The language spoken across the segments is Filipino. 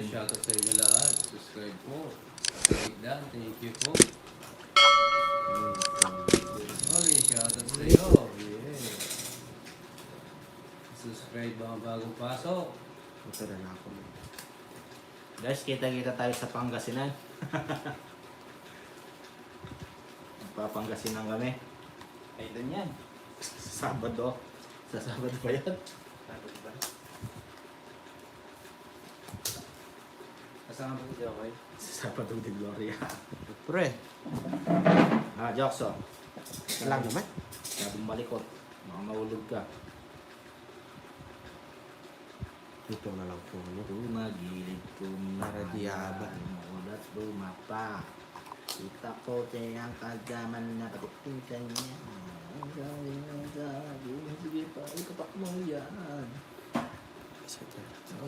shoutout sa inyo lahat. Subscribe po. Like that. Thank you po. Sorry, shoutout sa iyo. Yeah. Subscribe mga bagong pasok. Ito na ako. Guys, kita-kita tayo sa Pangasinan. Magpapangasinan kami. Ay, doon yan. Sa Sabado. Sa Sabado ba yan? Kasama ba ito okay? Sa Sabado de Gloria. Pre, Jokso. ito lang naman. Sabong malikot. Baka mahulog ka. Ito na lang po. Tumagilid, Para di haba. Umulat, lumapa. Kita ko ang kagaman na patitingkan niya. Ang galing ng gabi. Sige pa, ikapak mo yan.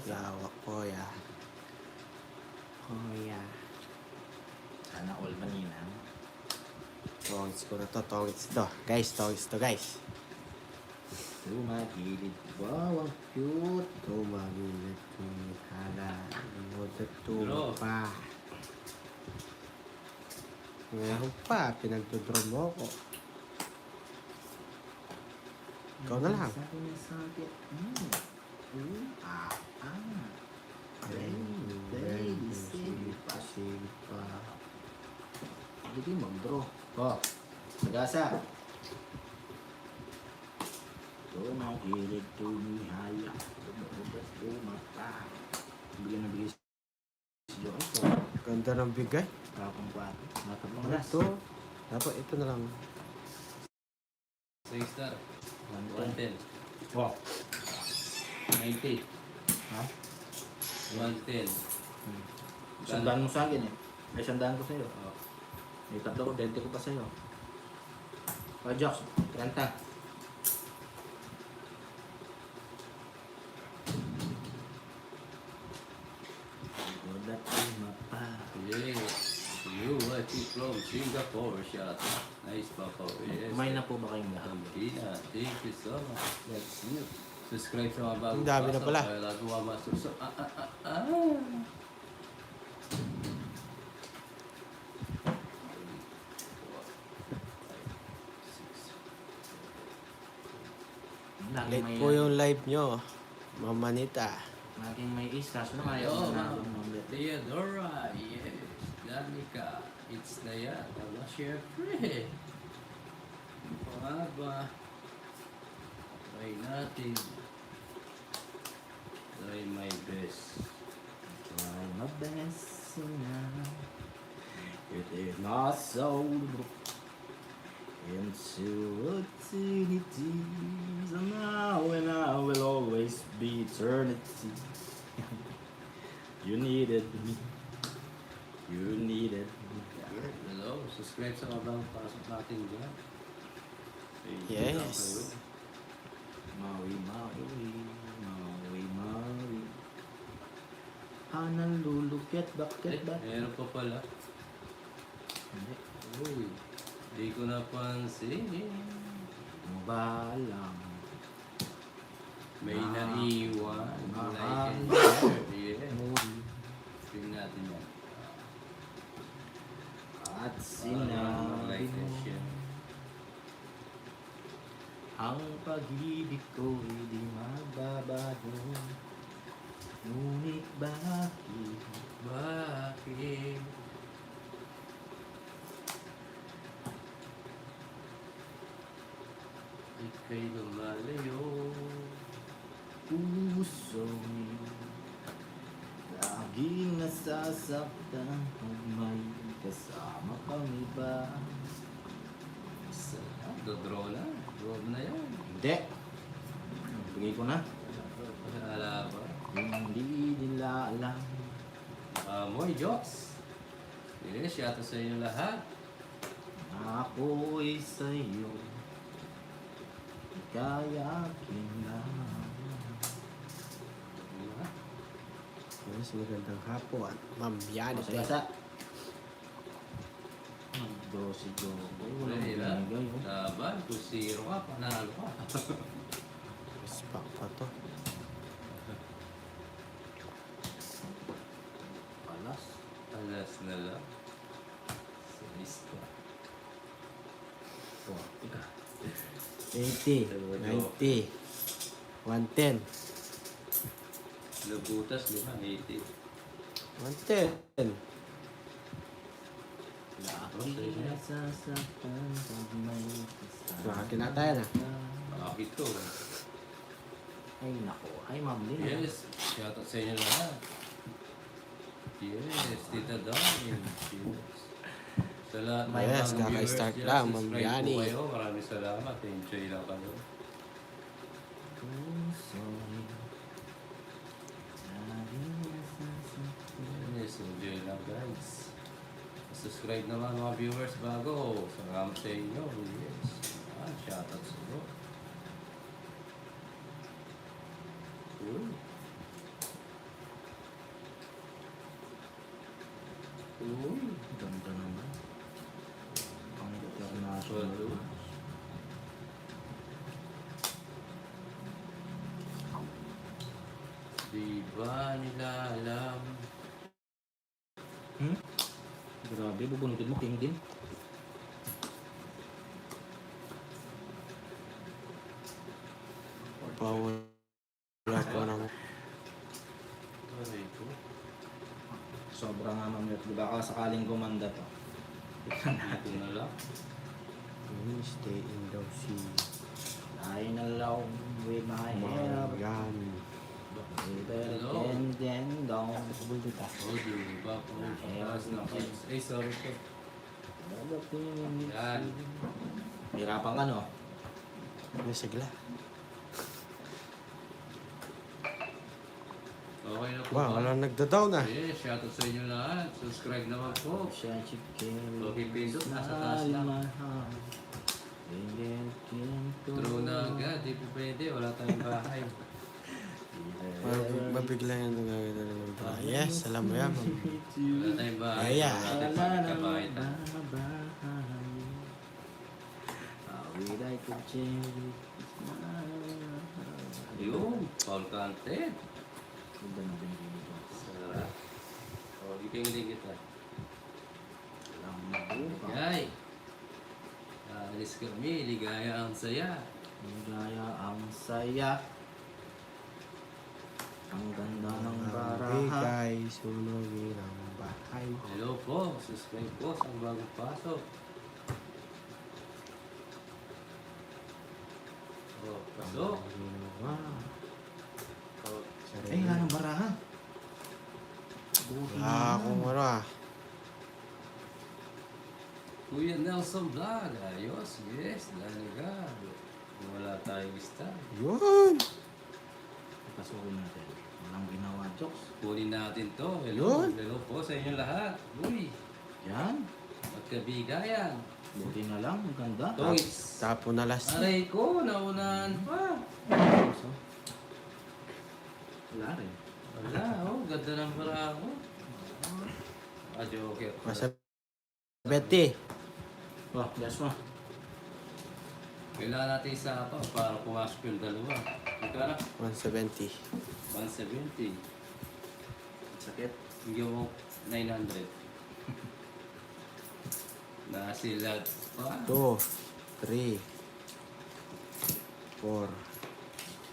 Lawak po ya. Oh ya. Sana all manina. Tongits ko na to. Tongits to. Guys, tongits to guys. Tumagilid, wow, ang cute. Tumagilid kong hala. Umutot Bro. pa. Ngayon pa, pinagdodron mo ko. Ikaw na lang. Sabi niya sa akin, sige pa. Hindi mag-draw. Oh, sagasa. Tumagilid, tumihaya. Tumutot, tumata. Bigyan na bigyan si Joyce. Ganda ng bigay. Kapang kwato. Matapang ras. Ito. Dapat ito na lang. 6 star. 110. Wow. 90. Ha? 110. Sandaan mo sa akin eh. Ay, sandaan ko sa'yo. Oh. May tatlo ko, 20 ko pa sa'yo. Jox, 30. Ulat ay mapa. Yeah. You are from Singapore. Shoutout. Nice papa. Yes. Kumain na po ba kayong lahat? Pangina. Thank you so much. That's you. Subscribe sa mga bagong Ang dami na pasok. pala. Kaya nagawa masusok. Late po yung live nyo. Mamanita. Laging may is, kaso lang ayaw Yo, na Theodora. Yes. Danica. It's Nayat. I'm not sure. Pangaba. Try natin. Try my best. Try my best now. It is not so into eternity. So now and I will always be eternity. You needed me. You needed me. Hello. Subscribe sa mga bagong pasok natin dyan. Thank you Yes. lang kayo. Maui, Maui, Maui, Maui. Nalulukit, Eh, bakit ba? meron pa pala. Hindi. Uy. Di ko napansin. Ano ba lang? May Ah. naiwan. Ah. Like and share. Yeah. Muri. Tingnan natin yan. At Like sinabi and mo, share. ang pag-ibig ko hindi magbabago. Ngunit bakit? Bakit? Ika'y lumalayo. Puso'y laging nasasaktan kung may kasama kang iba. Dodraw na. Draw na yan. Hindi. Bigay ko na. Wala ba? Hindi nila alam. Amoy, Joks. Yes, shoutout sa inyo lahat. Na ako'y sa'yo. Kaya kailangan. Mas magandang hapon. Ma'am Yan. Masaya. Magdosi ko. Wala Wala nila. binigay, oh. Laban, kung 0 ka, panalo ka. Spak pa to. Last na lang. Sa lista. Oh, ika. 80, 90, 110, Labutas, 5, 80. 110. Lagi nasasaktan pag may kasama. Makakinataya na. Bakit to? Ay, nako. Ay, Ma'am Lynn. Yes, shoutout sa inyo lahat. Yes, Tita Dawn. Yes. Sa lahat ng Yes, mga kaka-start viewers lang, dyan, Ma'am subscribe Yani. po kayo. Maraming salamat. Enjoy lang kayo. Oh, sorry. Lagi nasasaktan. Yes, enjoy lang guys. Subscribe naman mga viewers bago. Salamat sa inyo. Yes. Shoutout sa inyo. Uy. Uy. Ganda naman. Pang international. Well, di ba nila alam? Grabe, bubunutin mo, King din. Wala ko ng Aray ko. Sobrang nga mamit. Di ba sakaling gumanda to? Dito na lang. stay in the sea. Lying alone with my head up. Yan. Hello. Then down. Kabulto ta. Oh, di ba po? Taas ng kids. Eh, sorry po. Yan. Hirapan ka, no? May sigla. Okay na po Wow, ba? wala nagda-down na. Yes, shoutout sa inyo lahat. Subscribe naman po. Siya chicken. Okay, pindot. Nasa taas lang. True na agad. Di po pwede. Wala tayong bahay. Mabigla yan ang gagawin ng bahay. Yes, alam mo yan. Wala tayong bahay. Ay, Wala natin pagkakapakita. Yun. Paul Cante. Sarap. Oh, iking-iling kita. Yay! Alis kami. Ligaya ang saya. Ligaya ang saya. Ang ganda ng baraha. Bigay, sunogin ang bahay. Hello po. Subscribe po sa bagong pasok. Oh, pasok. Wow. Oh, Ay, wala ng baraha. Wala akong ano ah. Kuya Nelson Vlog. Ayos. Yes. Dalaga. Wala tayong style. Yun. Pasukin natin. Walang ginawa, jokes. Kunin natin to. Hello. Yun. Hello po sa inyo lahat. Uy. Yan. Magkabigayan. Buti na lang. Ang ganda. Toys. Tapo na last. Aray ko. Naunahan pa. So, wala rin. Wala. Oh. Ganda ng para ako. Joker. Masa Betty. Oh, that's one. Kailangan natin isa pa para pumasok yung dalawa. Ika na. 170. 170. Sakit. Bigyan mo 900. Nasilat pa. 2, 3, 4,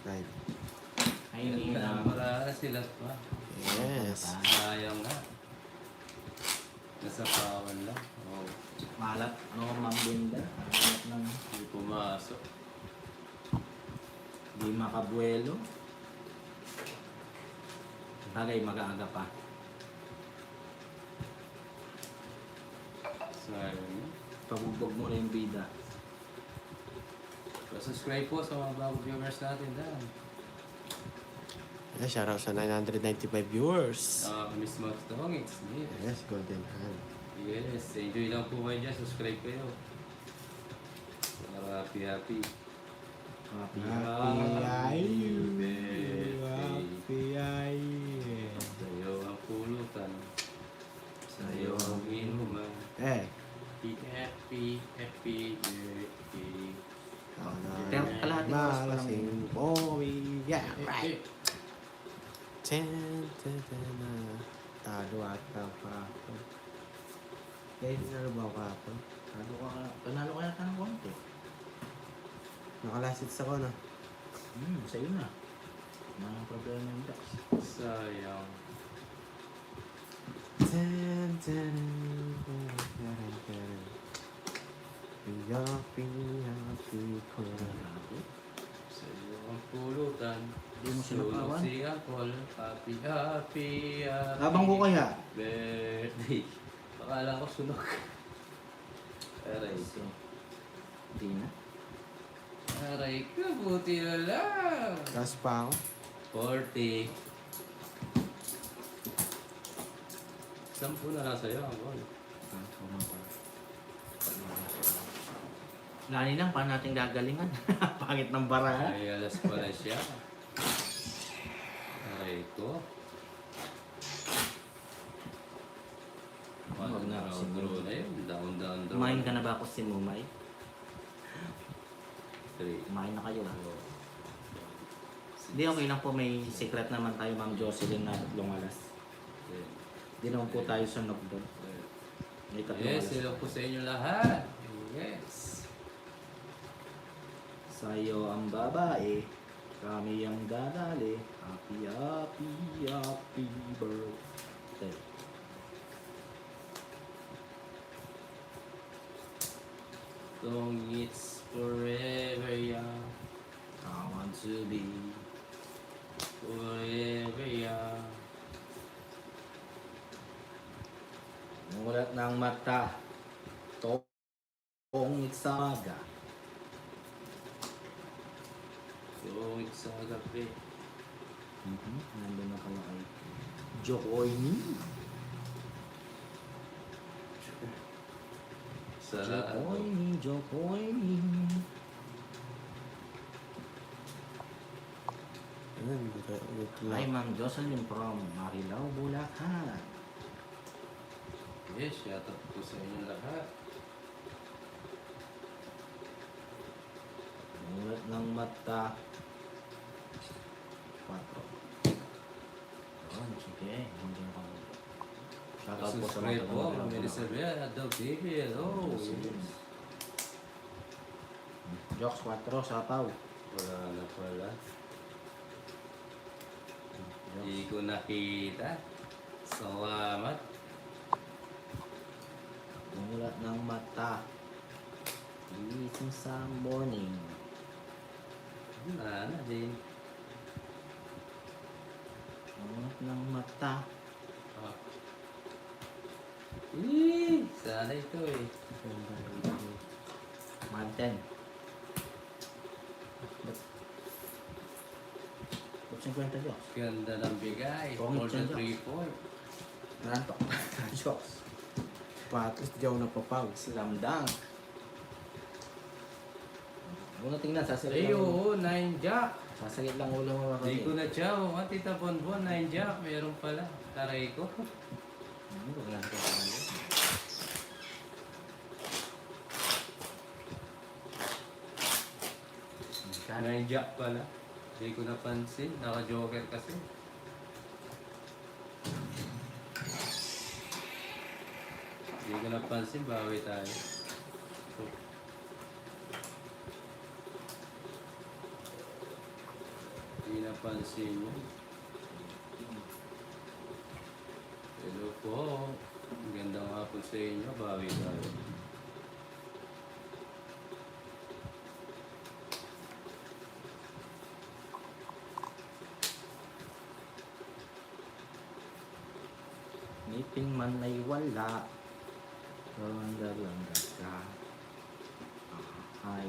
5. Ay, hindi na. Para silat pa. Yes. Sayang na. Nasa pawan lang. Oh, Malat. Ano, Ma'am Linda? Malat ng hindi pumasok. di makabuelo. Bagay, mag-aaga pa. Sayang na. Pabugbog mo na yung bida. Subscribe po sa mga bagong viewers natin dyan. Yes, shoutout sa 995 viewers. Miss Max Tongits. Yes. Yes, golden hand. Yes. Enjoy lang po kayo dyan. Subscribe kayo. Para happy. Happy. Happy birthday. ay. Sa'yo ang pulutan. Sa'yo ang inuman. Eh. Happy birthday. Pero kalahating oras pa lang Malasing yun. boy. Yeah, right. Talo at pa. Kaya dinalo ba ako kahapon? Panalo ka yata ng konti. Nakalasits ako na. Sa'yo na. Mga problema yung Jax. Sayang. Happy ko. Sa iyo ang pulutan. Hindi mo sinapawan? Sunog si Apple. Happy, happy, happy. Habang ko kaya? Birthday. Akala ko sunog. Aray. Hindi na. Aray ka, buti na lang. Tapos pa ako. 40. 10 na lang sa'yo, Apple. Lani lang, paano natin gagalingan? Pangit ng bara. Ay, alas pala siya. Aray ko. Huwag na, Round siguro. row na yun. Down, down, down. Kumain ka na ba ako si Mumay? 3. Kumain na kayo. Hindi, okay lang po. May secret naman tayo, Ma'am Jocelyn, na 3 alas. Hindi naman po tayo sunog doon. May 3 Yes, alas. hello po sa inyo lahat. Yes. Sa'yo ang babae, kami ang dadali. Happy, happy, happy birthday. Long it's forever young. I want to be. Forever young. Mulat ng mata, tongit sa aga. Long it's sa gabi. Nandun na pala kay Jokoyni. Sarap. Jokoyni. Ayun, good Hi, luck. Ma'am Jocelyn from Marilao, Bulacan. Yes, shout out po sa inyo lahat. Mulat ng mata. 4. Oh, sige. Hindi na ako. Shoutout po sa mga Subscribe po. taga-Marilao, Melisabel at the TV. Hello. Yes. Jokes 4 sa paw. Wala na pala. Hindi ko nakita. Salamat. Mulat ng mata. Gising sa morning. Wala na din. Mulat ng mata. Ah. Sana ito eh. Madden. Ba't 50 jokes? Ganda ng bigay. Pangit For the yan, 3-point. Nantok. Jokes. Patlis, di ako napapag. Slam dunk. Muna tingnan, sasagit Ay, lang. oo, 9 jack. Sasagit lang ulo mo Di ko makakali. na chow. Ang tita Bonbon, 9 jack. Meron pala. Taray ko. Huwag lang ito. 9 jack pala. Di ko napansin. Naka-joker kasi. Di ko napansin. Bawi tayo. Di napansin yun. Hello po. Magandang hapon sa inyo. Bawi tayo. Ngipin man ay wala. Langga-langga ka. Ay.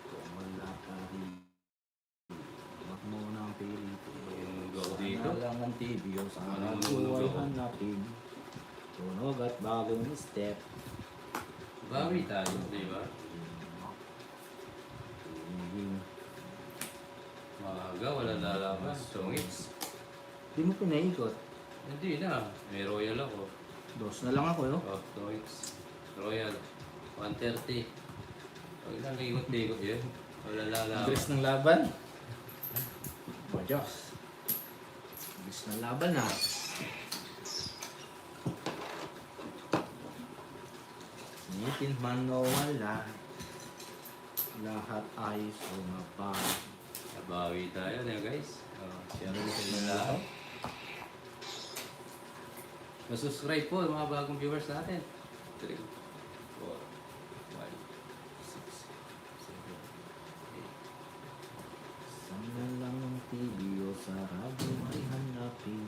Kung wala ka rin. Huwag mo nang pilitin. Yung go dito. Sana lang ang TV o sana Anong ang buhay nunog ako? hanapin. Tunog at bagong step. Bawi tayo, di ba? Maaga, wala nalaman. Songits. Di mo pinaikot. Hindi na. May royal ako. Dos na lang ako, yo. Oh, Songits. Royal. 130. Huwag lang ikot-ikot yun. Wala nalaman. Bilis ng laban. Oh, Diyos. Bilis ng laban na. Ngipin man o wala, lahat ay sumabay. Nabawi tayo na guys. Share mo sa inyo lahat. Subscribe po mga bagong viewers natin. 3, 4, 5, 6, 7, 8. Sana lang ng TV o sa radyo ay hanapin.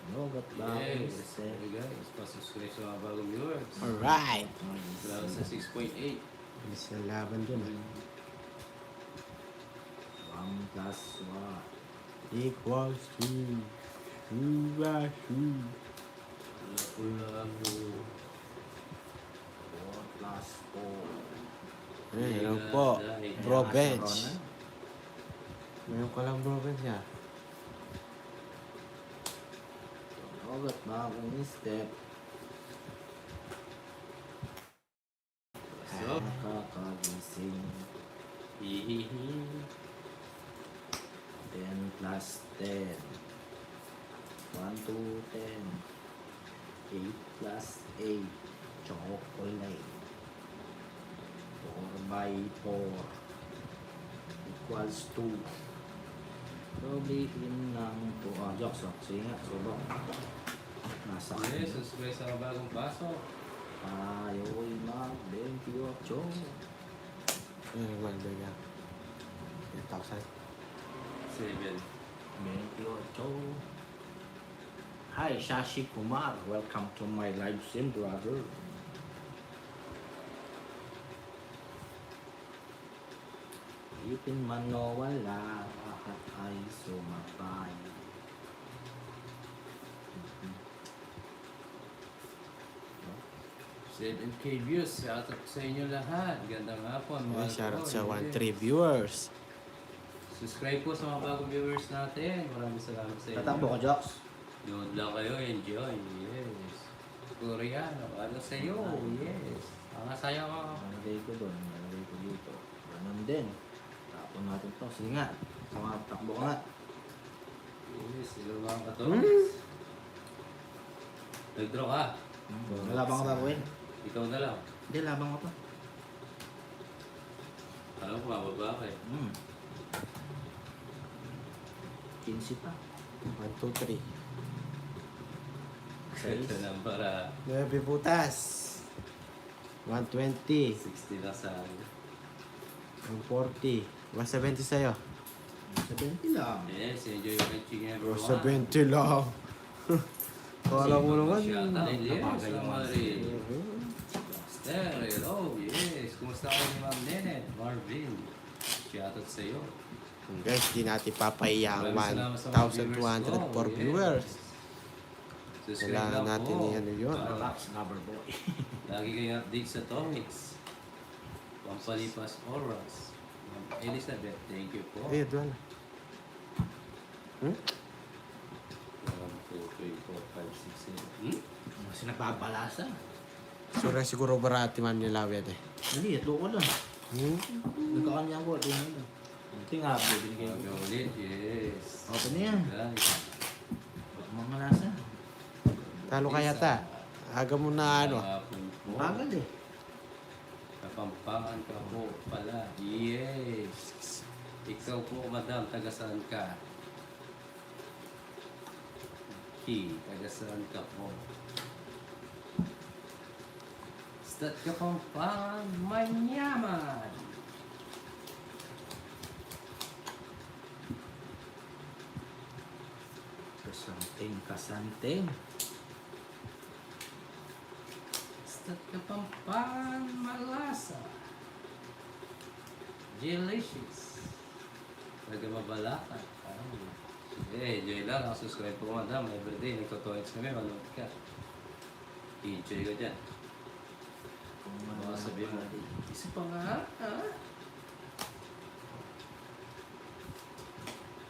Nogat ba Yes. reset? Okay guys, pa-subscribe sa mga bagong viewers. Alright. Wala sa 6.8. Bilis ng laban dun ah. 1 plus 1. Equals 2. 2 by 2. Pula po. 4 plus 4. Ayun po. Bro bench. Ngayon ko lang bro bench ah. Nogat ba kung step? So, Nakakagising. hihihi. 10 plus 10. 1 to 10. 8 plus 8. Chocolate. 4 by 4. Equals 2. Sabihin ng 2. Jokes. Sige nga. Subok. Nasa Yes, subscribe sa mga bagong pasok. tayo'y mag-28. Ayun, magbiga. 10,000. 7. 28. Hi, Shashi Kumar. Welcome to my live stream, brother. Ipin man o wala, lahat ay sumabay. 7K views. Shout out sa inyo lahat. Gandang hapon. Ay, mga shoutout tol. sa Yes. 1-3 viewers. Subscribe po sa mga bagong viewers natin. Maraming salamat sa inyo. Tatakbo ko, Joks. Nood lang kayo. Enjoy. Yes. Koreano. Ano sa iyo? Yes. Ang asaya ko. Nalagay ko doon, nalagay ko dito. Ganun din. Tapon natin to. Sige nga. Takbo ka nga. Yes. Ilo mga katolis. Nag-draw ka. Labang ka ba, Gwen? Ikaw na lang. Hindi, labang ko to. Alam ko, mababa ka eh. 15 pa. 1, 2, 3. Ito lang para 9 butas. 120. 60 lang sa akin. 140. 170 sa'yo. 70 lang. Yes, enjoy yung kaching everyone. 170 lang. Kala mo naman. Shout out, yes, Napagay yung Marvin. Master, hello, yes. Kumusta ka ni Ma'am Nenet? Marvin. Shout out sa iyo. Guys, di natin papaiya ang Maraming salamat sa mga 1,204 viewers ko. viewers. Yes. Subscribe Kailangan lang natin po. yan yun. Para Relax, lover boy. lagi kayong update sa topics. Pampalipas oras. Ma'am Elizabeth, thank you po. Eh, doon. 1, 2, 3, 4, 5, 6, 7. Kasi nagbabalasa. Siguro barati man nila yan eh. Hindi, ito ko lang. Nagkakanya ko, ito na lang. Ito nga, binigay ko. Okay, ulit, yes. Open na yan. Guys. Ba't mga lasa? Talo kaya ta. Aga mo na ano. Bagal eh. Kapampangan ka po pala. Yes. Ikaw po, madam, taga saan ka? Taga saan ka po? Stat Kapampangan, manyaman. Kasanting. Stat Kapampangan, malasa. Delicious. Taga Mabalacan. Enjoy lang. Ako subscribe po, madam. Everyday, nagtotoits kami. Manood ka. Enjoy ka dyan. Kung Baka sabihin mo, isa pa nga, ha?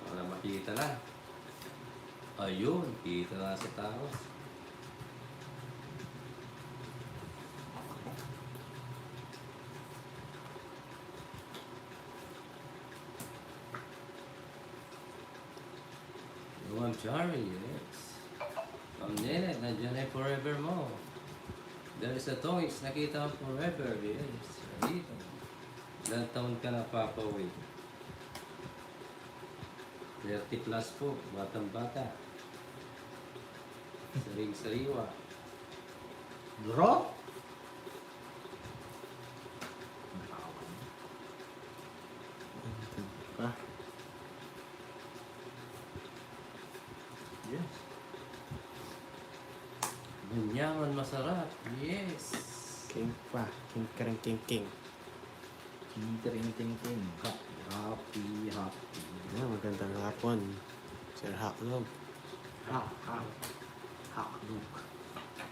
Para makita na. Ayun, kita na sa tao. Ma'am Chari, yes. Ma'am Nenet, nandiyan ay forever mo. There is a toys, nakita ko forever. Yes, dito. Ilang taon ka na, Papa Will? 30 plus po, batang bata. Saring-sariwa. Draw? Ah. Yes. Bunyangan masarap. Yes. King pa. King kring king king. Ting. Happy. Ah, magandang hapon. Sir Haklog. Look.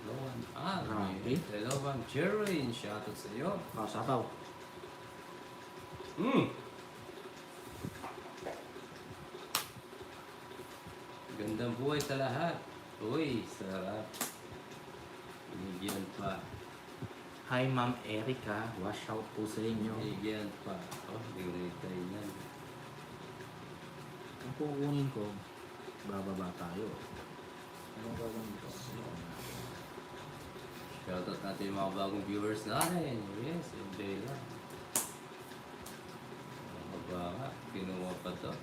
Lowan Grabe. Hello, Ma'am Jerry. Shoutout sa iyo. Kasapaw. Gandang buhay sa lahat. Uy, sarap. Binigyan pa. Hi, Ma'am Erica. Wash out po sa inyo. Binigyan pa. Oh, hindi ko na yan. Ang kukunin ko, bababa tayo. Anong gagawin ko? Shoutout natin yung mga bagong viewers natin. Yes, enjoy lang. Mababa nga. Kinuha pa to.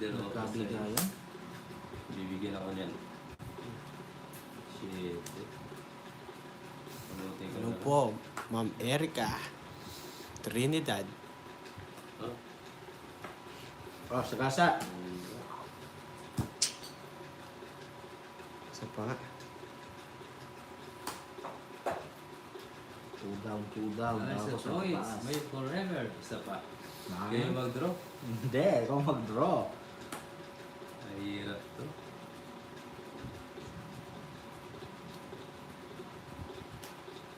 Dalawa pa sa'yo. Nagkabigayan? Bibigyan ako niyan. Shit. Panutin ko Ano na. po, Ma'am Erica. Trinidad. Oh, Oh, sa kasa. Isa pa nga. Two down. Ay, Ako sa sa choice. taas. May forever. Isa pa. Nah. Kayo mag-draw. Hindi, ikaw mag-draw. Ay, hirap to.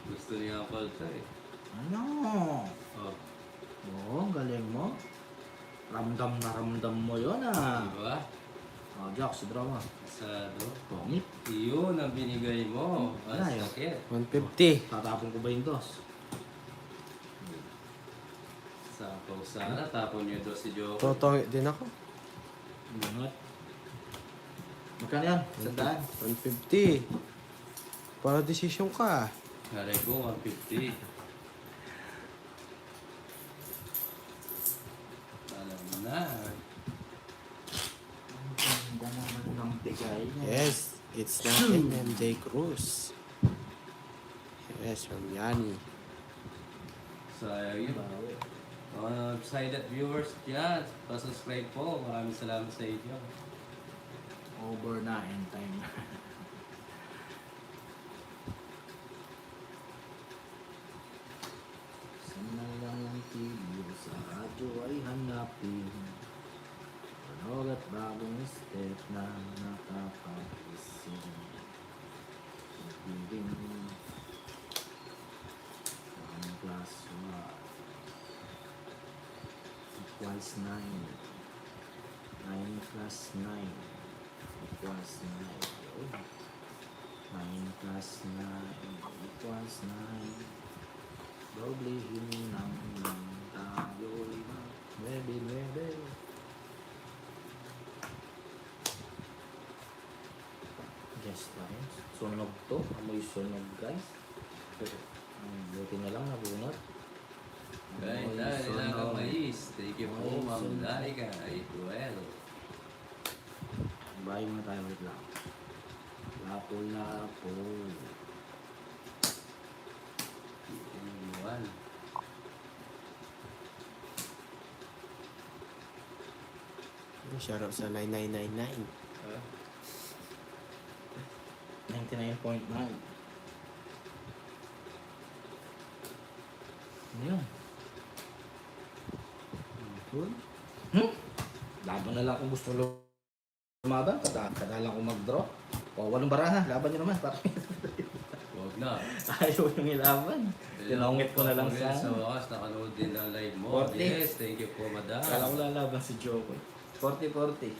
Gusto niya pala ito eh. Ano? Oh, Oo, ang galing mo. Ramdam na ramdam mo yun ah. diba? Oh, Jox, draw mo. Masado. Pongit. Iyon ang binigay mo. Ang Ay, sakit. 150. Tatapon ko ba yung dos? Sapaw sana. Tapon niyo doon si Joe. Totongi din ako. Ingat. Magkano yan? Sandaan. 150. Para desisyon ka. Naray ko, 150. Alam mo na. Ang ganda naman ng bigay niya. Yes, it's natin MJ Cruz. Yes, from Yani. Sayang yun. Bawi. Mga silent viewers dyan, pasubscribe po. Maraming salamat sa inyo. Over na end time. Sana lang ang TV sa radyo ay hanapin. Panog at bagong step na nakakagising. Ibigin 1 plus 1 equals 9. 9 plus 9 equals 9. 9 plus 9 equals 9. Doblehin ng tayo'y Bebe. Guess tayo. Sunog to. Amoy sunog guys. Buti na lang nabunot. Guys, dahil lang ang mais. Thank you po, Amoy Ma'am sunog. Laika. Ituel. Bye muna tayo wait lang. Lapo. Inuwan. Shoutout sa 9999. 99.9. Ano yun? Laban na lang kung gusto lumaban. Kadalang kung mag-draw. O, walong baraha. Laban nyo naman. Parang Huwag na. ayaw yung ilaban. Tinongit ko na lang Sa sa... wakas, nakanood din ng live mo. 40. Yes, thank you po, madam. Kala ko lalaban si Joko. 40-40.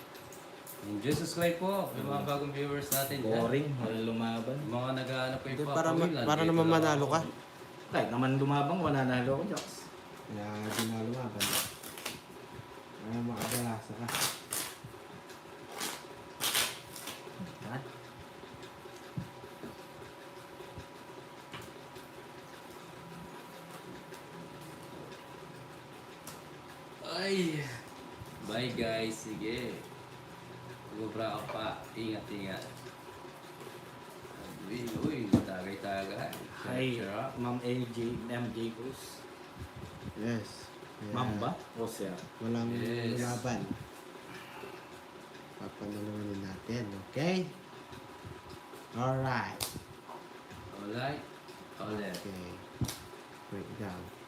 Enjoy, subscribe po. Yung mga bagong viewers natin dyan. Boring. Walang lumaban. Yung mga nag-ano pa Hindi, yung para, papawilan. para naman manalo ka. Kahit naman lumabang, wala nalo ko, Joks. Kaya di na lumaban. Ay, makadalasa ka. Ha? Bye guys, sige. Gubra ka pa. Ingat. Uy, tagay-tagay. Hi, Sarap. Ma'am MJ Cruz. Yes. Kaya Ma'am ba? O sir? Walang Yes. laban. Papanalunin natin, okay? Alright. Alright. Ulit. Okay. Break down.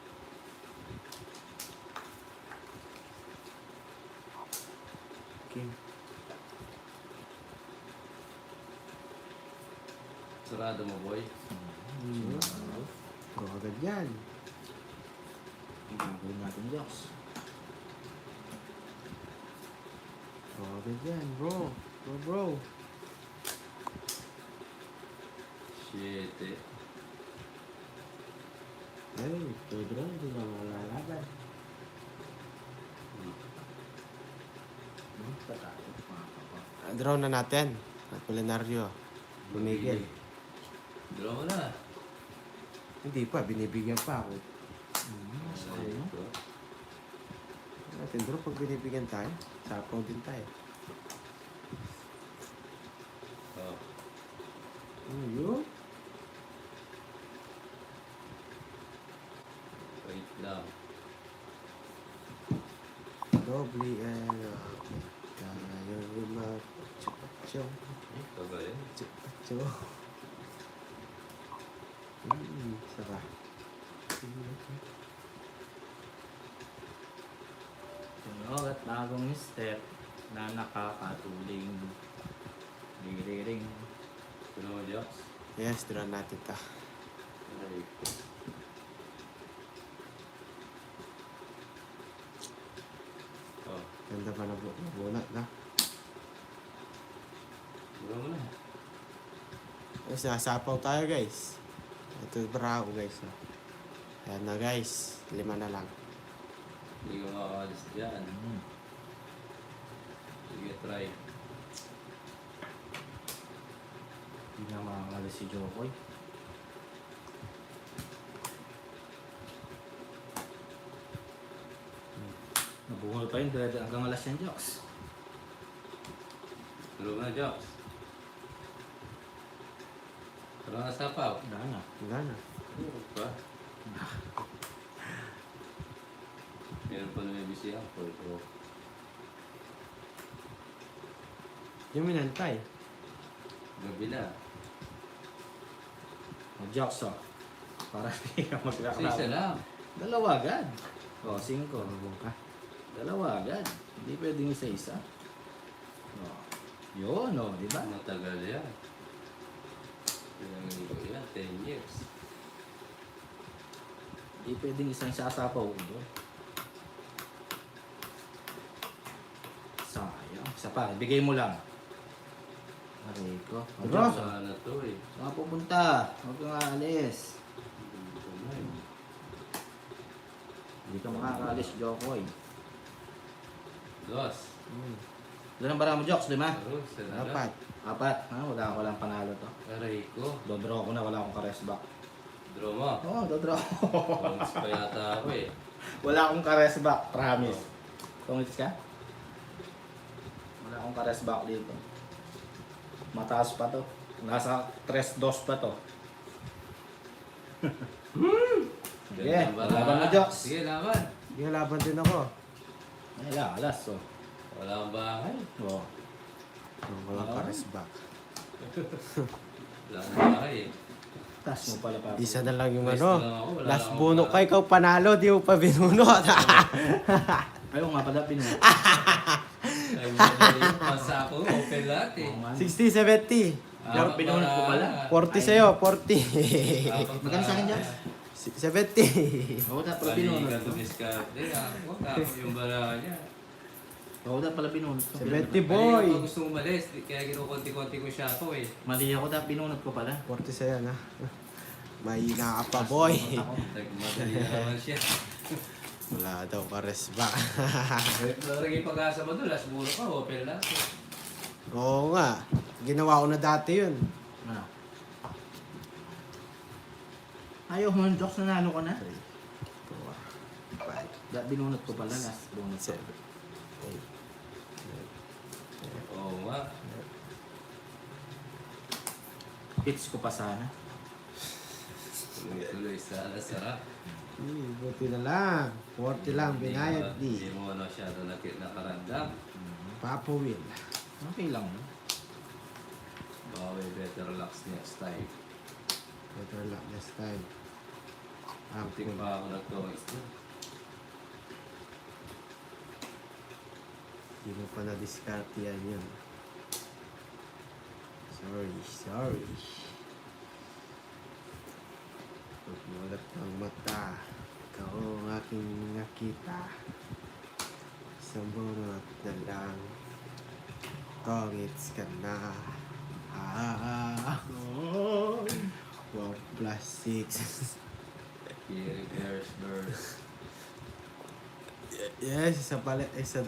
Okay. Sarado mo, boy. Go agad yan. Ang gagawin natin, Joks. Go agad yan, bro. Go, bro. Shit eh. Ay, Pedro, hindi na malalaban. Patay. Draw na natin. At Culinaryo. Tumigil. Draw mo na. Hindi pa, binibigyan pa ako. Aray ko. Natin draw pag binibigyan tayo. Sapaw din tayo. Oh. Ano yun? Wait lang. Doble and tayo magpacho. Pagaling. Pacho. Saka. Tunog at bagong step na nakakatuling. Liring. Ano mo, Joks? Yes, draw natin ta. Aray ko. Oh. Ganda pa na bunat na. Draw mo na. Yes, nasapaw tayo guys. Ito bravo guys. Ayan na guys. 5 na lang. Hindi ko makakalis dyan. Sige, try. Hindi na makakalis si Jokoy. Nabungol pa yun, hanggang alas yan, Joks. Draw mo na, Joks. Draw na sapaw. Wala na. Wala na. Ano pa? Meron pa naman busy ako. Pero Yung minantay. gabi na. O, Joks, oh. Para hindi ka Kasi isa magkakaroon. lang. Dalawa agad. O, 5. Marunong ka. Dalawa agad. Hindi pwedeng isa-isa. O, yun, o, di ba? Matagal yan. Pinangin ko yan, 10 years. Hindi pwedeng isang sasapaw ko doon. Sayang. Isa pa, ibigay mo lang. Aray ko. O, Diba? Joks, Sana to eh. saan ka pupunta? Huwag kang aalis. Ito na eh. Hindi ka makakaalis, Jokoy. Dos. Doon ang bara mo, Joks, 5? Pero, isa na lang. 4. 4. Ha? Wala ko lang panalo to. Aray ko. Dodraw ko na, wala akong kares back. Draw mo. Oo, dodraw ko. Tungis pa yata ako eh. Wala akong kares back, promise. Tungits ka? Wala akong kares back dito. Mataas pa to. Nasa 3-2 pa to. Sige, Ganda ba? laban mo, Joks. Sige, laban. Yung laban din ako. Ay, alas, oh. Wala kang bahay. Oh. Walang Oo. pares back. Wala kang bahay eh. Tas mo pala pa. Isa na lang yung Best ano. na lang ako, wala Last lang buno akong ka, ikaw panalo, di mo pa binunot. Ayaw nga pala, pinuha. Ay, madali yung pasa ko. Open lahat eh. 60-70. Pero pinunod ko pala. 40 sa'yo, 40. Magkano sa akin, Joks? 70. Oo, dapat pala Bali pinunod ka ko. tumiskarte. Huwag ako yung bala niya. Oo, dapat pala pinunod ko. 70 Boy! boy. Ako gusto umalis. Kaya kinukunti-kunti ko siya to eh. Mali ako, dapat pinunod ko pala. 40 sa'yo na. Mahina ka pa boy. Ako. Nagmadali na naman siya. Wala daw pares back. Naging pag-asa mo doon. Last buro ka. Open lahat eh. Oo nga. Ginawa ko na dati yun. Ano? Ayaw mo, Joks, nanalo ka na. 3, 4, 5, Binunod ko pala last bonus. 7, 8, Hits ko pa sana. Tuloy-tuloy sana, sarap. Buti na lang. 40 lang, binayad Hindi di. mo masyado nakarandam. Papa Will. Okay lang. No? Bawi, better relax next time. Better luck next time. Buti Apple. pa ako nag-toys doon. Hindi mo pa na-discard yan yun. Sorry. Pagmulat ng mata, ikaw ang aking nakita. Isang bunot na lang, tongits ka na. Oh, 1 plus 6. Here, burst. Yes,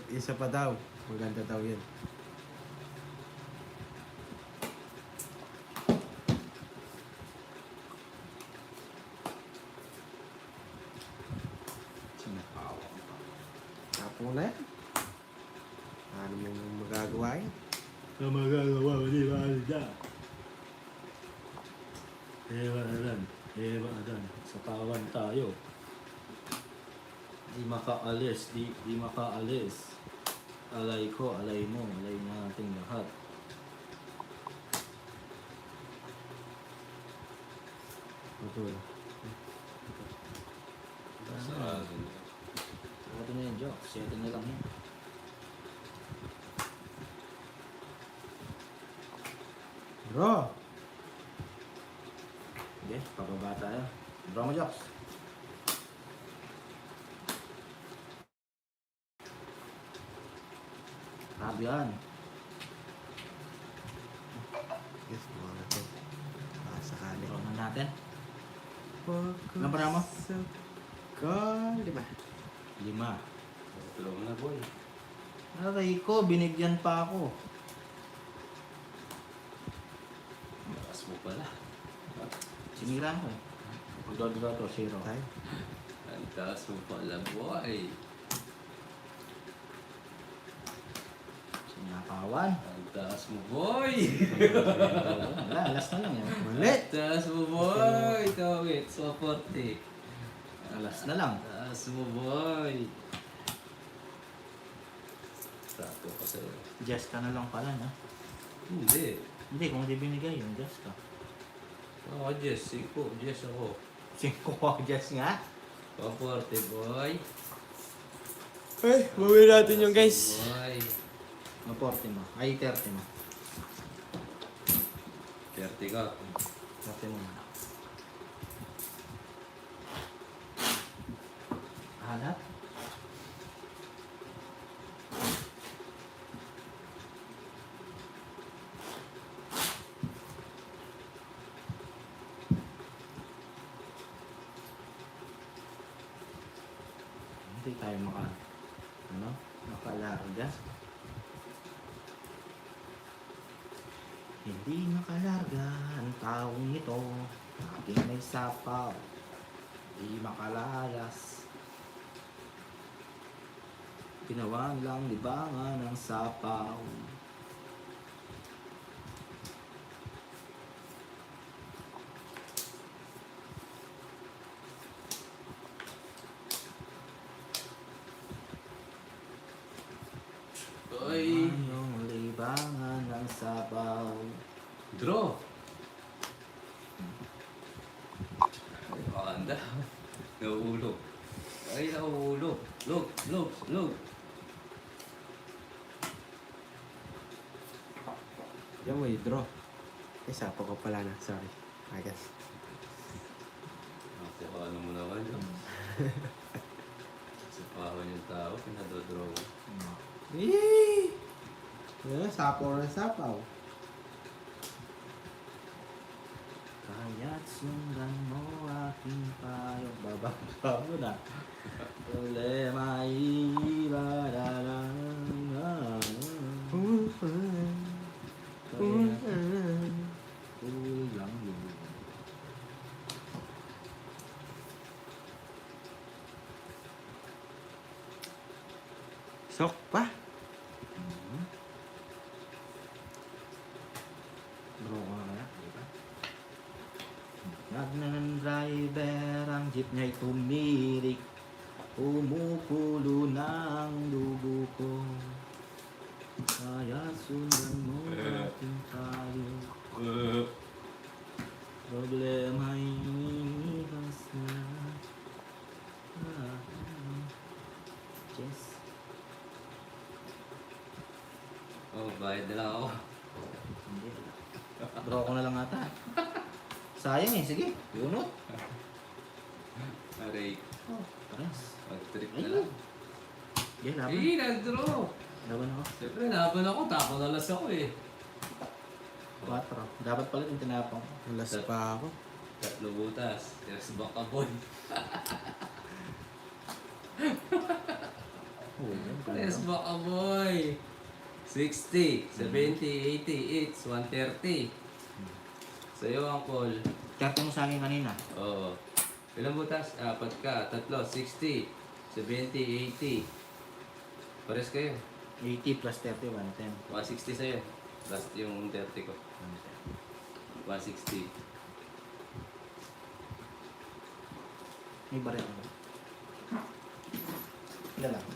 isa pa daw. Maganda daw yun. Sinakawa ko pa. Tapo na yan. Ano mo magagawa yan? Ang magagawa mo, di ba? Ewa na dan. Sa tawan tayo. Di makaalis. Alay ko, alay mo, alay nating lahat. Ito. Sarado. Ito na yung joke. Siyete na lang yan. Bro! Okay, pababa tayo. Draw mo, Jocks. Grabe yan. Yes, mga natin. Baka sakali. Draw na natin. Ilan pa na mo? Call, 5. 5. Tulog mo na, boy. Aray ko, binigyan pa ako. Lakas mo pala. Sinira ko eh. Pagdodro to, 0. Tayo. Ang taas mo pala, boy. Sinakawan. Ang taas mo, boy. Wala, last na lang yan. Mali! Ang taas mo, boy. Tawit, so 40. Last na lang. Taas mo, boy. Tapo ko sa'yo. Just ka na lang pala, no? Hindi. Hindi, kung hindi binigay yun, just ka. Ako, Jess. Siko. Jess ako. 5 ko, just nga. 40, boy. Ay, mawin natin yung guys. Boy. Mga 40 mo. Ay, 30 mo. 30 ka. 30 mo muna. Alat? Hindi tayo makalarga. Hindi makalarga ang taong ito. Aking may sapaw. Hindi makalalas. Ginawang lang libangan ng sapaw. Boy. Yung libangan ng sapaw. Draw. Ay, makanda. Nauulog. Ay, nauulog. Log. Yan mo, draw. Isa pa ko pala na. Sorry. Agad. Ako, ano mo naman yun? Sa pahon yung tao, pinadodraw ko. Eh! Yan, sapaw na sapaw. Kaya't sundan mo aking payo. Bababa mo na. Ule maiba da da da. Kulang yun. Sok pa. Bro ko na kaya, di ba? Magna ng driver, ang jeep niya'y tumirik. Kumukulo ng dugo ko. Kaya sundan mo aking tayo. Problema'y iniwas na. Yes. Oh, bayad na lang ako. Hindi. Bro ko na lang ata. Sayang eh, sige. Yunot. Aray, Oh, pares. mag-trip na Ayun. lang. Yeah, laban. Eh, nag-draw. Laban ako. Siyempre, laban ako. Tapo na las ako eh. 4. Dapat pala yung tinapang. Alas pa ako. 3 butas. Yes, baka boy. Oo, yan. Yes, baka boy. 60, 70, 80, 130. Sa'yo ang call. Karte mo sa akin kanina. Oo. Ilang butas? 4 ka. 3, 60, 70, 80. Pares kayo. 80 plus 30, 110. 160 sa'yo. Last yung 30 ko. 160. May baril ako. Ilan lang?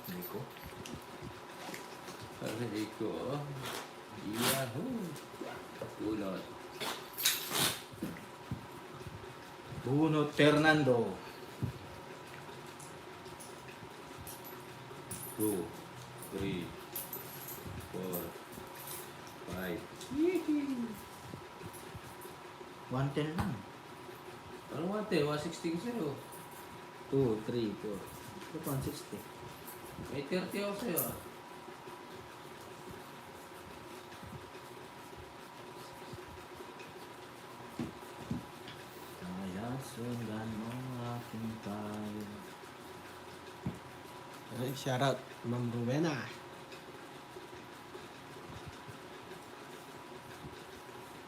Hindi ko. Aray ko. Yahoo! Tulot. Bunot Fernando. 2, 3, 4, 5. 110 lang. Ano nga te? 160 ko sa'yo. 2, 3, 4. Ito 160. May 30 ako sa'yo ah. Kaya sundan mo aking tayo. Ay, shoutout, Ma'am Rowena.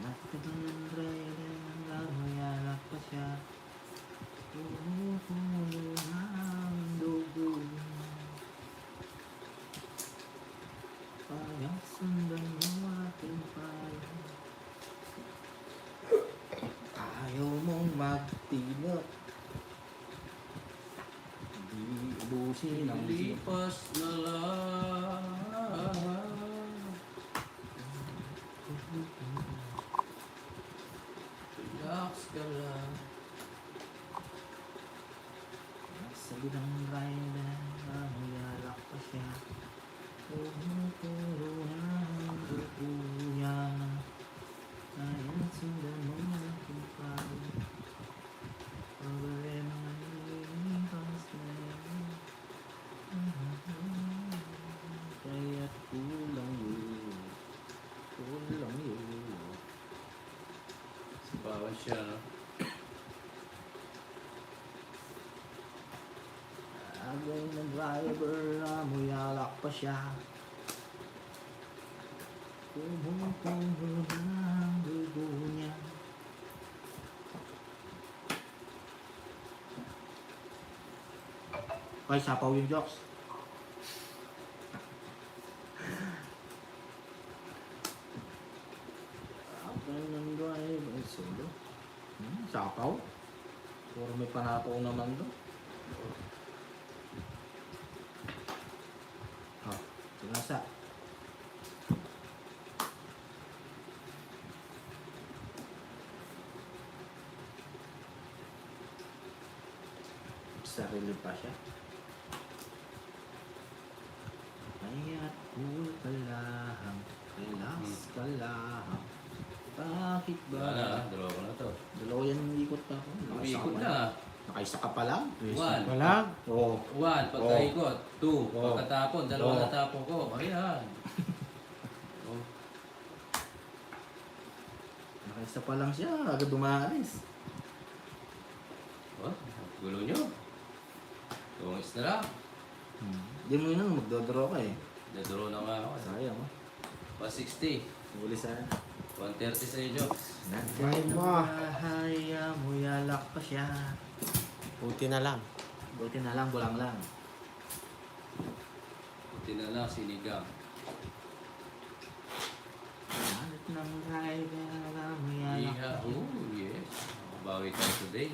Matagal ng driver, namayalak pa siya. Kumukulo ng dugo. Kaya sundan mo aking tayo. Ayaw mong magtinot. Di ubusin ang jeep. Lipas na lang. Relax ka lang. Sabi ng rider, namayalak pa siya. Kumukulo ng dugo niya. Kaya sundan mo aking tayo. Problema ay inipas na. Kaya't kulang yun. Kulang yun. Bawal siya, no? Agay ng driver, namayalak pa siya. Kumukulo ng dugo niya. Ay, sapaw yung jokes. Agay ng driver, solo. Sapaw? Puro may panapaw naman doon. Oh, sinasa. Sarili pa siya. Kaya't cool ka lang, relax ka lang. Bakit ba? Wala na, draw ko na to. Dalawa yan yung ikot pa ako. Umikot na. Nakaisa ka pa lang. One. Wala. Oo. 1, pagkaikot. 2, Oh. pagkatapon. 2 Oh. na tapon ko. Ayan. Oh. Nakaisa pa lang siya. Agad dumaris. Oh, gulo nyo. Tungis na lang. Hindi mo yun magdodraw ka eh. Nadraw na nga ako. Sayang oh. 160. Huli sana. 130 sa'yo, Jokes. Ay, mo. Bahay mo, yalak pa siya. Puti na lang. Buti na lang, bulang lang. Buti na lang, sinigang. Mahal ng rider na may alak Yeah, pa siya. oh, yes. Bawi tayo today.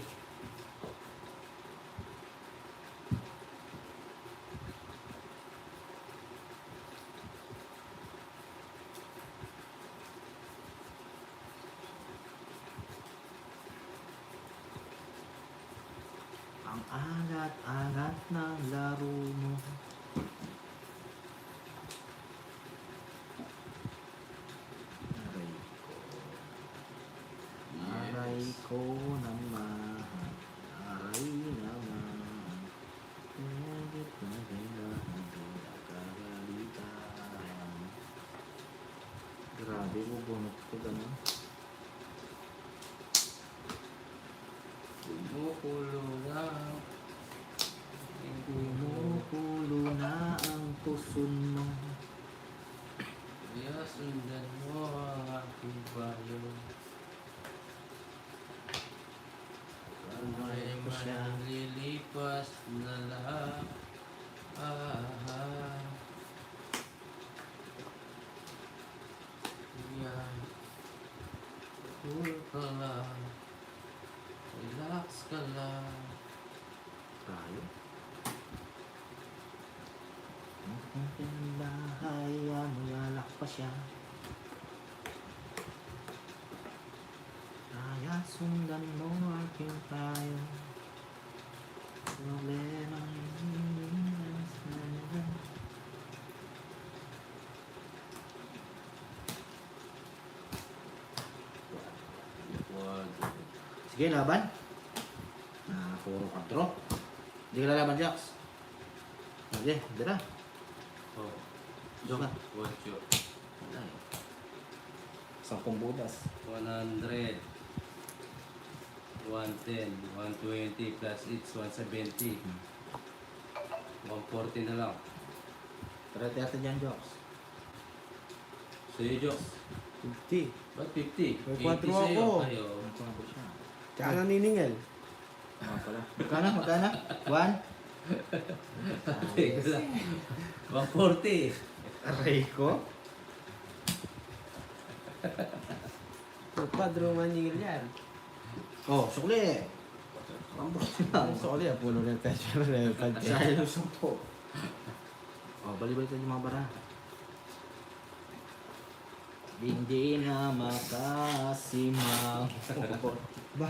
Ang alat-alat ng laro mo. Aray ko naman, aray naman. Edit na kailangan pinagkagalitan. Grabe, bubunot ko ganun. Kumukulo na. Kumukulo na ang puso mo. Kaya sundan mo ang aking bayo. May ko siya. manlilipas na lang. Yan. Cool ka lang. Relax ka lang. Tayo. Ang bahay, mayalak pa siya. Kaya sundan mo aking payo. Problema Wag. Sige, laban. Puro kontro. Hindi ka lalaban, Jax. Sige, dira. Oh. Joke ka. What you? Wala eh. 10 budas. 100. 110. 120 plus each 170. 140 na lang. Tara natin dyan, Jax. Sa'yo, Jok. 50. Ba't 50? May 80 4 sa'yo. ako. Ayo. Ang pangako siya. Tsaka naniningil. Pala. Magkano? Magkano? 1? Teka lang. 140. Aray ko. Padro maningil yan. Oh, sukli. Pambros lang. Ang soli, puno ng peso na yung Sa padya. ilusong po. Oh, bali-balikan yung mga bara. Hindi na makasimaw. Ba?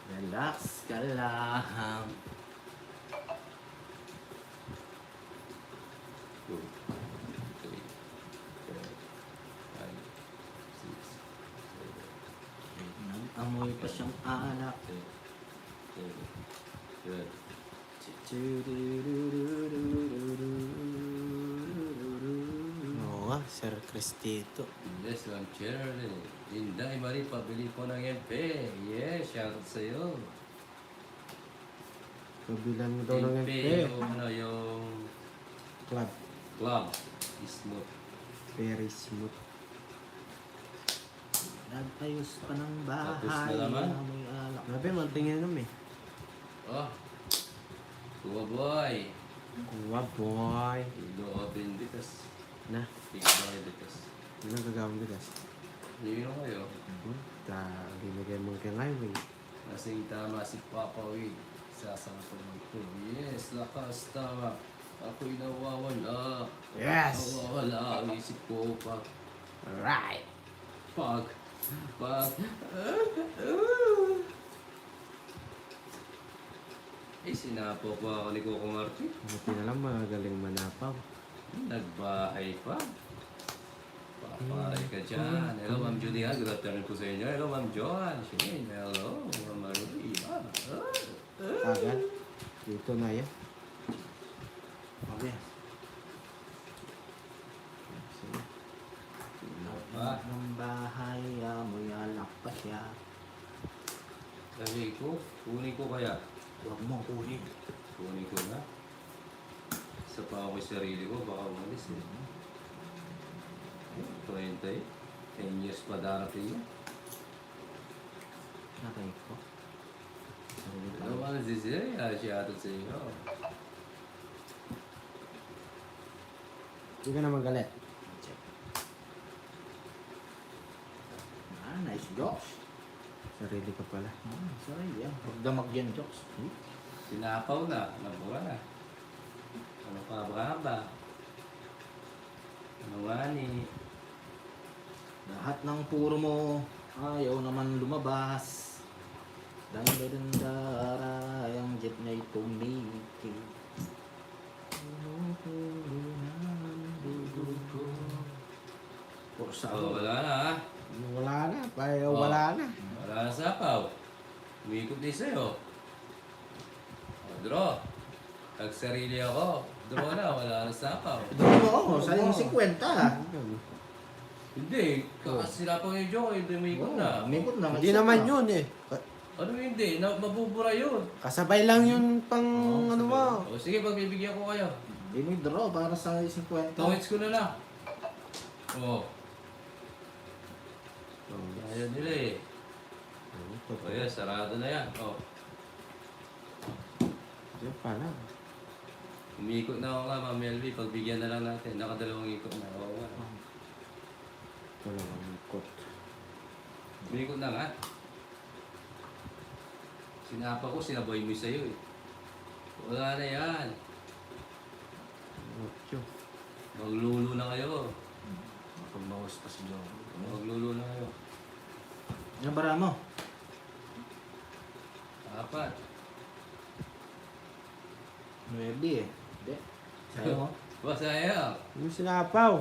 Relax ka lang. 2, 3, 4, 5, 6, Nag-amoy pa siyang alak. 7, 8, 9, Oo nga, Sir Cristito. Yes, I'm Charlie. Inday Marie, pabili po ng MP. Yes, shoutout sa'yo. Kabilang daw ng MP, MP. yung ano, yung Club. club. Smooth. Very smooth. Nag-ayos pa ng Tapos bahay. na naman. Amoy alak. Grabe, mantingin naman eh. Oh. Kuha boy. Kuha boy. Ilo open bitas. Na, Tignan bitas. yun ang gagawin bigas. Hindi kayo. Binigay mo kay ngayon eh. Nasing tama si Papa Wig. Sasampal ko. Yes, lakas tama. Ako'y nawawala. Yes! Nawawala ang isip ko pa. Alright! Pag. Eh, sinapo pa ako ni Coco Martin. Buti na lang magaling manapaw. Nagbahay pa. Paparay ka dyan. Hello, Ma'am Judy. Good afternoon po sa inyo. Hello, Ma'am Joan. Shane. Hello, Ma'am Maria. Agad. Dito na yan. Okay. Sige. Pa. Ng bahay, amoy alak pa siya. Sabi ko, kunin ko kaya. Huwag mo kunin. Kunin ko na. Isa pa ako sa sarili ko, baka umalis eh. 20, 10 years pa darating yun. Nakay ko. sarili Ano lang. ba na siya? Siya atot sa iyo. Hindi ka naman galit. Check. Nice jokes. Sarili ka pala. Sorry, yan. Huwag damag yan, jokes. Sinapaw na. Nabura na. Ano pa ba? Ano nga ni? Lahat ng puro mo ayaw naman lumabas. Dandara yung jeep na tumiki. Puro sa Oh, wala na ha. Wala na. Payo, Oh. wala na. Wala na sapaw. Umikot din sa'yo. Draw. Nagsarili ako. Draw na. Wala na sapaw. Doon mo, sa yung 50. Hindi. Sinapaw yung joke. Hindi umikot na. Umikot na. Hindi naman yun eh. Ano hindi? Mabubura yun. Kasabay lang yun pang ano mo. O sige, pagbibigyan ko kayo. Hindi mo draw para sa 50. Tawits ko na lang. Oo. Ayaw nila eh. O yan, sarado na yan. O. Diyan pala. Umikot na ako nga, Ma'am Melvie. Pagbigyan na lang natin. Nakadalawang ikot na. Oo nga. Ito lang ang ikot. Umikot na nga. Sinapa ko, sinaboy mo sa'yo eh. Wala na yan. Ocho. Maglulo na kayo. Pagbawas pa si Joe. Maglulo na kayo. Ano bara mo? 4. 9 eh. Hindi. Sayo mo? Sayang. Yung sinapaw.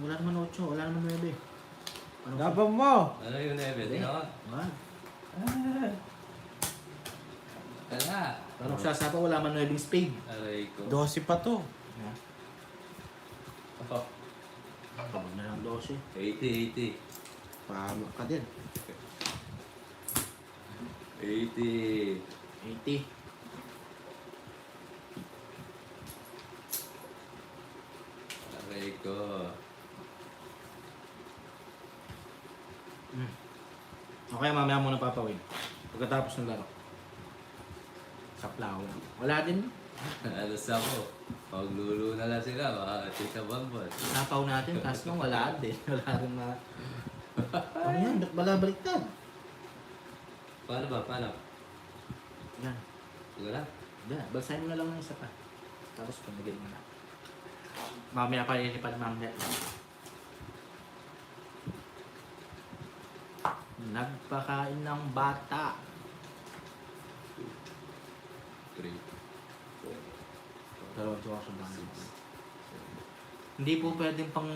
Wala naman 8. Wala naman 9. Ano ka? Dapat mo. Ano yung nebe? Tingnan ko. Wala. Wala. Parang sasapa wala man 9 spade. Aray ko. 12 pa to. Oh, Kapag na lang 12. 80. Pama ka din. 80. 80. Aray ko. Okay, mamaya muna papawin. Pagkatapos ng laro. Saplaw. Wala din. Alas ako. Paglulo na lang sila. Makakachika bambol. Sapaw natin, kaso nung wala din. Wala rin na... Ano yan? Ba't bala baliktad? Paano ba? Paano? Yan. Wala? Yan. Balsahin mo na lang ng isa pa. Tapos pamigil mo na. Mamaya pa ilipad mamaya. Nagpakain ng bata. 3. Dalawang tuwa sa bahay. Hindi po pwedeng pang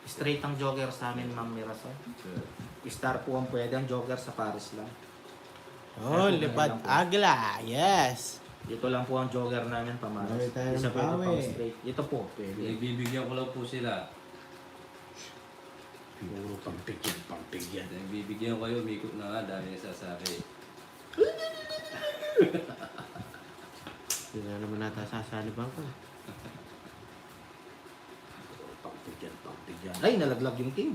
straight ang jogger sa amin, Ma'am Mirasol. Star po ang pwede, ang jogger sa Paris lang. Oh, lipad agla. Yes. Dito lang po ang jogger namin, pamaras. Dami tayo ng Isa pwede pawi. pang straight. Ito po, pwede. Nagbibigyan ko lang po sila. Puro pampigyan. Nagbibigyan ko kayo. Umikot na nga. Dami nasasabi. Hindi na naman nata sasaliban ko. Pampigyan. Ay, nalaglag yung king.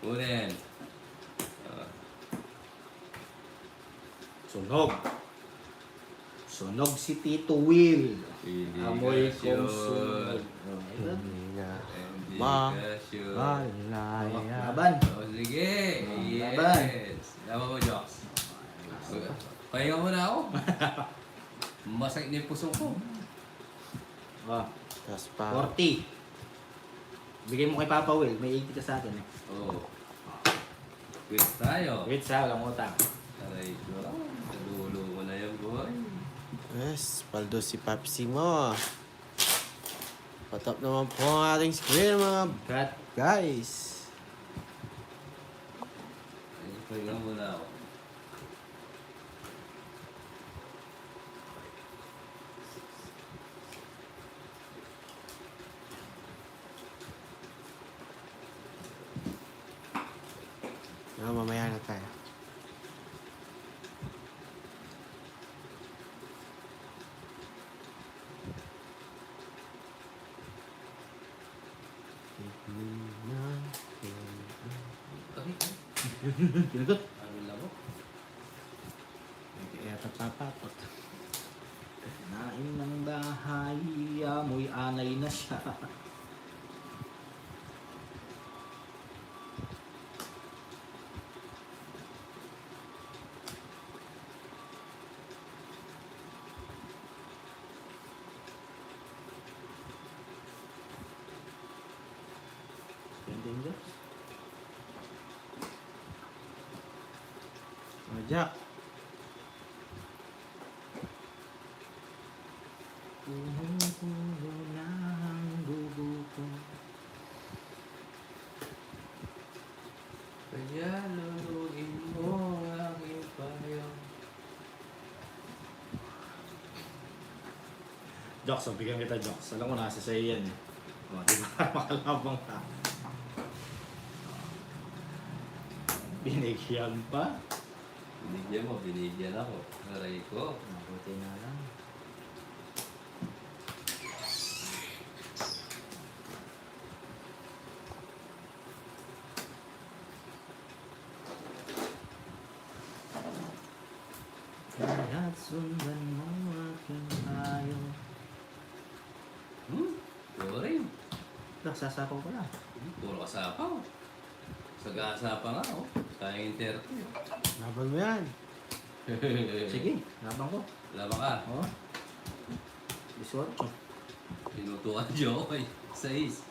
Unen. Sunog. Sunog si Tito Will. Hindi Amoy ka kong sure. sunog. Hindi na. Hindi Ma- ka sure. Malaya. Laban. O sige. Laban. Yes. Laban mo, Joks. Pahinga muna ako. Masakit na yung puso ko. Oh, Tapos pa. 40. Bigay mo kay Papa Will. May 80 ka sa akin eh. Oo. Quit tayo. Wait sa walang utang. Aray ko. Nalulo mo na yan, boy. Yes, paldo si Papsi mo. Patap naman po ang ating screen mga Cut. guys. Ay, pahinga muna ako. Mamaya na tayo. Ay, Pinagot. ano Kapatot. Nain ng bahay, amoy anay na siya. Pending Diyos. O, Jack. Puno na ang dugo ko. Kaya luluin mo ang aking payo. Jokes, bigyan kita jokes. Alam ko nasa sa'yo yan eh. O, di ba? Makalabang ka. Binigyan pa. Binigyan mo, binigyan ako. Aray ko. Mabuti na lang. Kaya't sundan mo aking payo. Sorry. Sasapaw ko lang. Puro kasapaw. Sag-aasapa nga, oh. Sayang yung 30. Laban mo yan. Sige, labang ko. Laban ka. Oh. 18. Pinutukan Jokoy. 6.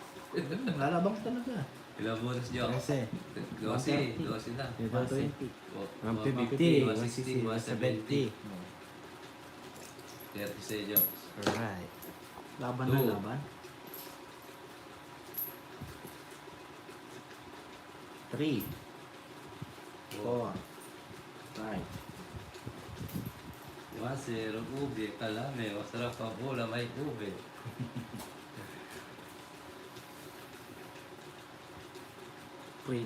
Lalabang ko talaga. Ilang bonus Jok? Kasi, 12. 12 lang. Dito 120. 150, 160, 170. 30 sa Jok. Alright. Laban Two. na laban. 3, 4, 5. 1-0 ube. Kalame. Masarap pa bola. May ube. Pre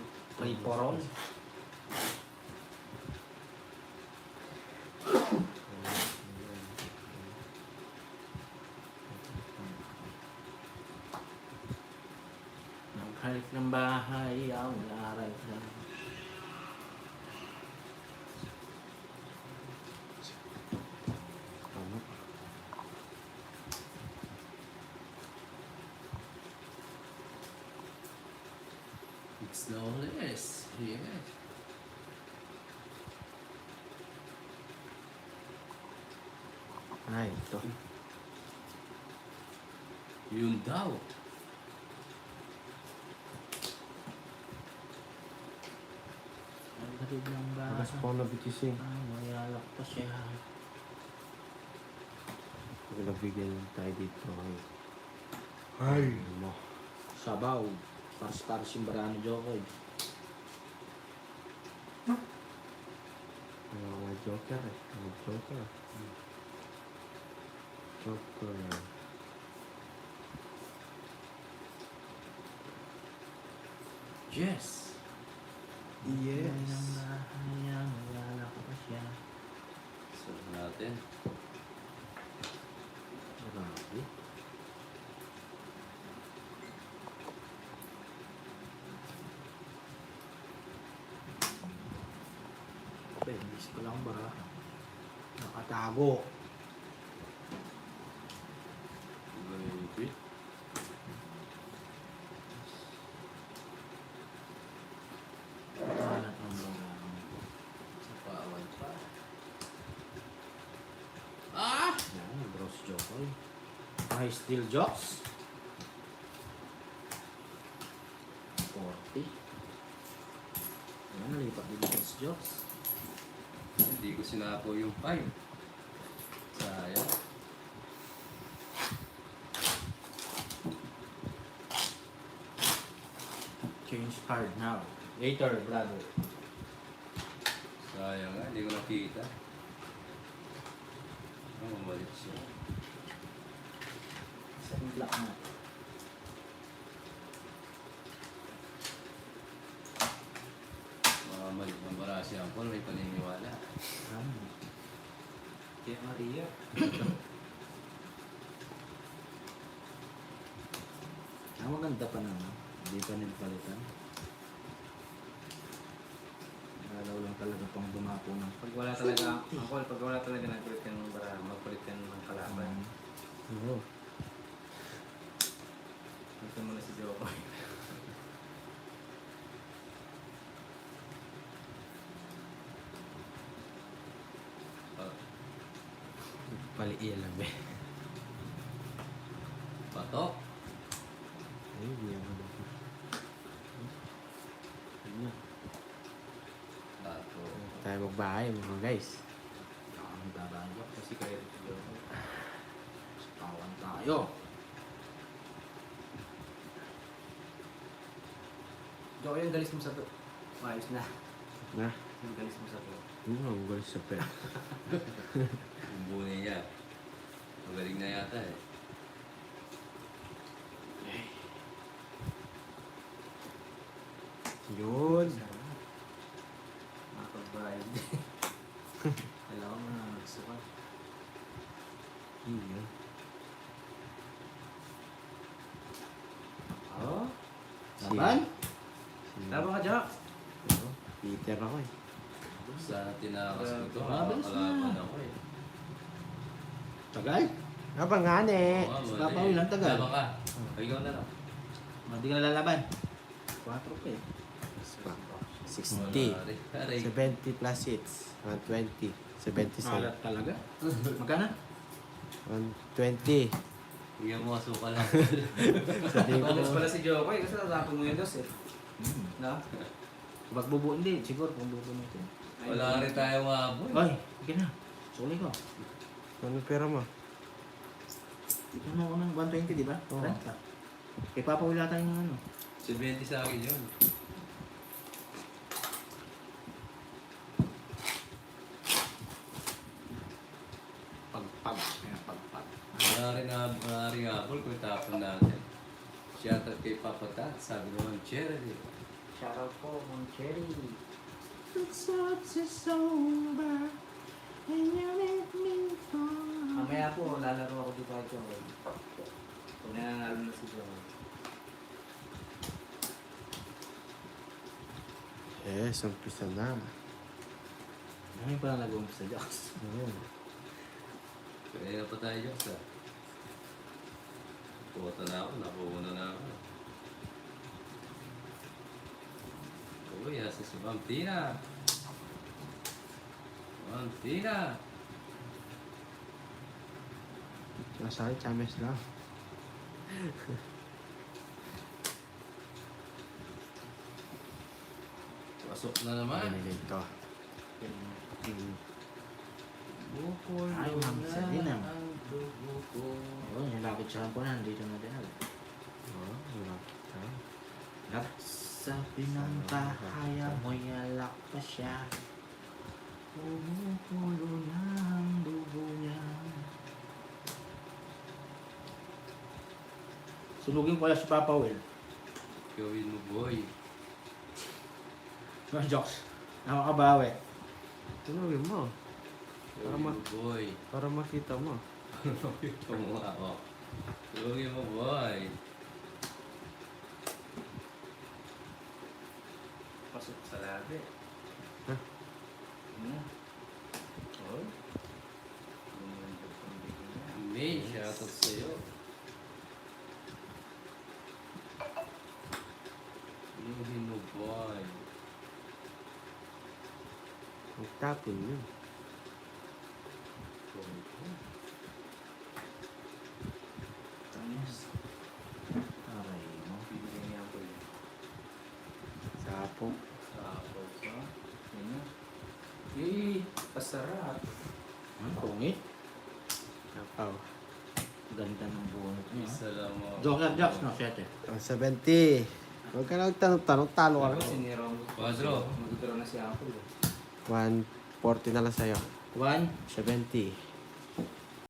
poron. Naghalik ng bahay, ang aral sa... Ano? It's no less. Yeah. Ay, ito. Yun daw. Naghalik ng bahay, Agas po na bitising. mayalak pa siya. Nagbigyan tayo dito. Ay. Ano? Sabaw. Para simbarano Jokoy. Mga joker eh. Mga joker. Joker. Yes. Naghalik ng bahay, mayalak pa siya. Sarap natin. Grabe. Penis pa lang bara. Nakatago. Baby. Kalat ng bara. Sa pawad pa. Ah! Yan, Bros Jokoy. High steel jocks. 40. Yan, nalipat din Bros Jocks. Hindi ko sinapo yung 5. Sayang. Change card now. Later, brother. Sayang nga, hindi ko nakita. Mabalik siya. Sa black na. Mabalik ng barasi ang Paul, may paniniwala. Kaya Maria. Maganda pa naman. Hindi pa nilpalitan. Nalaw lang talaga pang dumapo ng Pag wala talaga, Uncle, pag wala talaga nagpalit ka ng bara, magpalit ka ng kalaban. Oo. Ito muna si Joko. Ah, Paliiyan lang ba? Patok. Ay, hindi ako na. Ano? Tato. Tayo magbahay mga guys. ang dadaya. Kasi kayo si Joko. Tawan tayo. Joko, yung galis mo sa to. Maayos na. Na? Yung galis mo sa to. Ang galis sa pera. Yung bunay niya. Magaling na yata eh. Yun. Makapag-bayad. Kailangan mo na magsuka. Iya. Oo? Laban? Laban ka, Jok. Peter ako eh. Sana tinakas ko ito. Mabilis na. Makakalaban ako eh. Tagal? Abang nga ne. Oo, Sa mali. Papaw, ilang tagal? Laban ka. Ikaw na lang. Hindi ka nalalaban. 4 pa eh. 60. Wala rin. Aray. 70 plus hits. 120. 77. Malat talaga. Magkano? 120. Bigyan mo asukal lang. Sabi ko, Bonus pala si Joko eh, kasi natapon mo yung dos eh. No? Kapag bubuo, hindi. Siguro kung bubuo natin. Wala rin tayo mahabol. Oy, sige na. Suli ko. ano pera mo? Ito na ako ng 120, di ba? Oo. Renta. Ipapawala tayo ng ano. 70 sa akin yun. Pagpag. Kaya pagpag. Wala rin habol kung itapon natin. Shoutout kay Papa Tat. Sabi naman, Cherry. Shoutout po, Mong Cherry. Mamaya po, lalaro ako dito kay Joko. Kung nananalo na si Joko. Yes, umpisa na. Ngayon pa lang nag-uumpisa, Joks. Oo. Kaya pa tayo dyan sa. Puta na ako, nakuuna na ako. Uy, asa si Vampina. Vampina. Nasa akin, Chames lang. Pasok na naman. Ano dito? Bukol Ay, Ma'am na Selena. ang dugo ko. Ayun, yung lakit siya po na. Nandito na din. Oo, wala kita. Sa pinangkahaya mo'y alak pa siya. Pumupulo na ang dugo niya. Sulugin ko lang si Papa Will. Gawin mo, boy. Mga jokes. Nakakabawi. Tunawin mo. Gawin mo, boy. Para makita mo. Ito mo ako. Gawin mo, boy. Pasok sa labi. Ha? Ano? Oh. May, shoutout sa'yo. Gawin mo, boy. Magtapon yun. Tanis. Aray mo. Bibigyan niya ako yun. Sapo. Tapos, ha? Yan na. Eh, pasarap. Ang pungit. Sapaw. Ganda ng bunot niya. Isa lang mo. Jokes, no? 7. Ang 70. Huwag ka lang tanong-tanong, talo ka Kasi lang. ni Rom. Quadro. Mag-draw na si Apple. 140 na lang sa'yo. 1. 70.